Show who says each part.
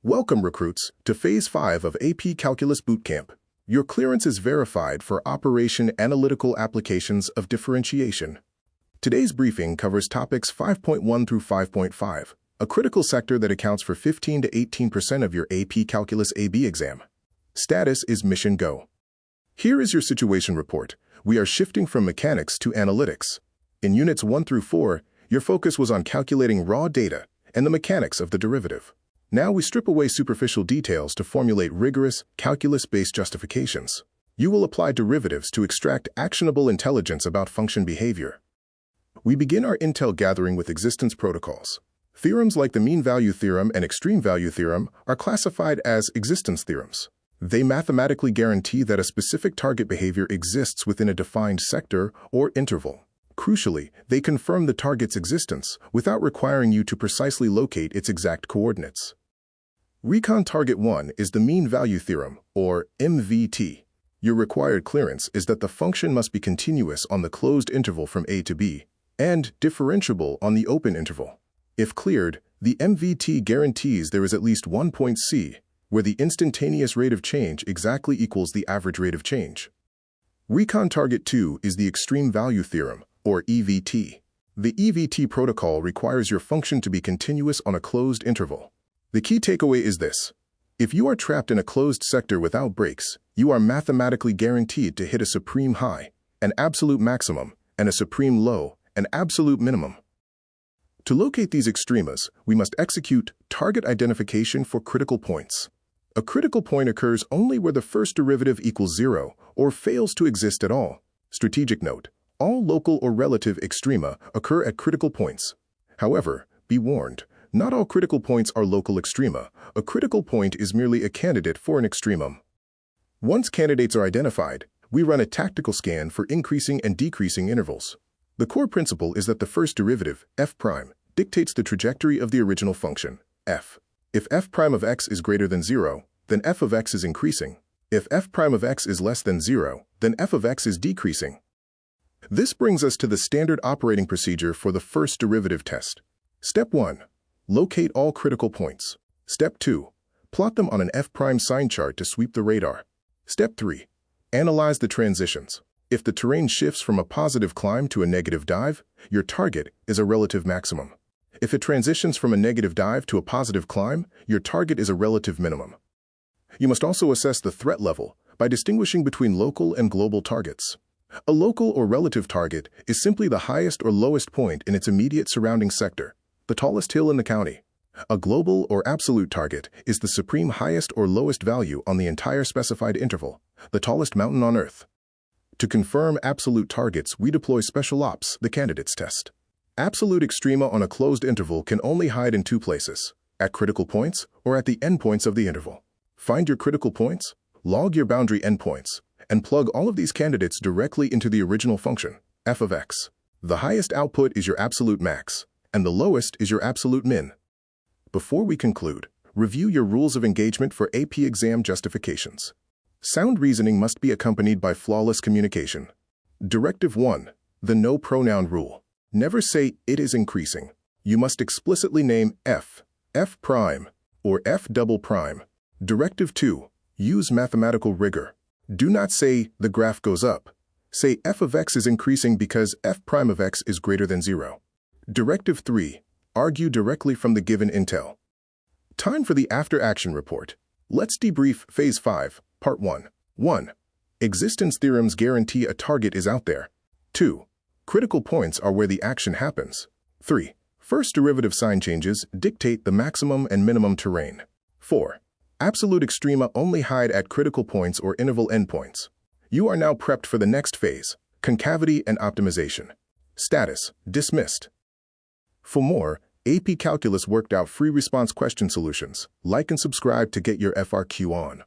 Speaker 1: Welcome, recruits, to Phase 5 of AP Calculus Bootcamp. Your clearance is verified for Operation Analytical Applications of Differentiation. Today's briefing covers topics 5.1 through 5.5, a critical sector that accounts for 15 to 18% of your AP Calculus AB exam. Status is Mission Go. Here is your situation report. We are shifting from mechanics to analytics. In Units 1 through 4, your focus was on calculating raw data and the mechanics of the derivative. Now we strip away superficial details to formulate rigorous, calculus-based justifications. You will apply derivatives to extract actionable intelligence about function behavior. We begin our intel gathering with existence protocols. Theorems like the Mean Value Theorem and Extreme Value Theorem are classified as existence theorems. They mathematically guarantee that a specific target behavior exists within a defined sector or interval. Crucially, they confirm the target's existence without requiring you to precisely locate its exact coordinates. Recon Target 1 is the Mean Value Theorem, or MVT. Your required clearance is that the function must be continuous on the closed interval from A to B, and differentiable on the open interval. If cleared, the MVT guarantees there is at least one point C, where the instantaneous rate of change exactly equals the average rate of change. Recon Target 2 is the Extreme Value Theorem, or EVT. The EVT protocol requires your function to be continuous on a closed interval. The key takeaway is this: if you are trapped in a closed sector without breaks, you are mathematically guaranteed to hit a supreme high, an absolute maximum, and a supreme low, an absolute minimum. To locate these extremas, we must execute target identification for critical points. A critical point occurs only where the first derivative equals 0 or fails to exist at all. Strategic note: all local or relative extrema occur at critical points. However, be warned, not all critical points are local extrema. A critical point is merely a candidate for an extremum. Once candidates are identified, we run a tactical scan for increasing and decreasing intervals. The core principle is that the first derivative, f prime, dictates the trajectory of the original function, f. If f prime of x is greater than 0, then f of x is increasing. If f prime of x is less than 0, then f of x is decreasing. This brings us to the standard operating procedure for the first derivative test. Step 1. Locate all critical points. Step 2. Plot them on an f prime sign chart to sweep the radar. Step 3. Analyze the transitions. If the terrain shifts from a positive climb to a negative dive, your target is a relative maximum. If it transitions from a negative dive to a positive climb, your target is a relative minimum. You must also assess the threat level by distinguishing between local and global targets. A local or relative target is simply the highest or lowest point in its immediate surrounding sector, the tallest hill in the county. A global or absolute target is the supreme highest or lowest value on the entire specified interval, the tallest mountain on Earth. To confirm absolute targets, we deploy special ops, the candidates test. Absolute extrema on a closed interval can only hide in two places: at critical points or at the endpoints of the interval. Find your critical points, log your boundary endpoints, and plug all of these candidates directly into the original function, f of x. The highest output is your absolute max, and the lowest is your absolute min. Before we conclude, review your rules of engagement for AP exam justifications. Sound reasoning must be accompanied by flawless communication. Directive 1. The no pronoun rule. Never say it is increasing. You must explicitly name f, f prime, or f double prime. Directive 2. Use mathematical rigor. Do not say the graph goes up. Say f of x is increasing because f prime of x is greater than 0. Directive 3. Argue directly from the given intel. Time for the after-action report. Let's debrief Phase 5, Part 1. 1. Existence theorems guarantee a target is out there. 2. Critical points are where the action happens. 3. First derivative sign changes dictate the maximum and minimum terrain. 4. Absolute extrema only hide at critical points or interval endpoints. You are now prepped for the next phase, concavity and optimization. Status: dismissed. For more AP Calculus worked out free response question solutions, like and subscribe to get your FRQ on.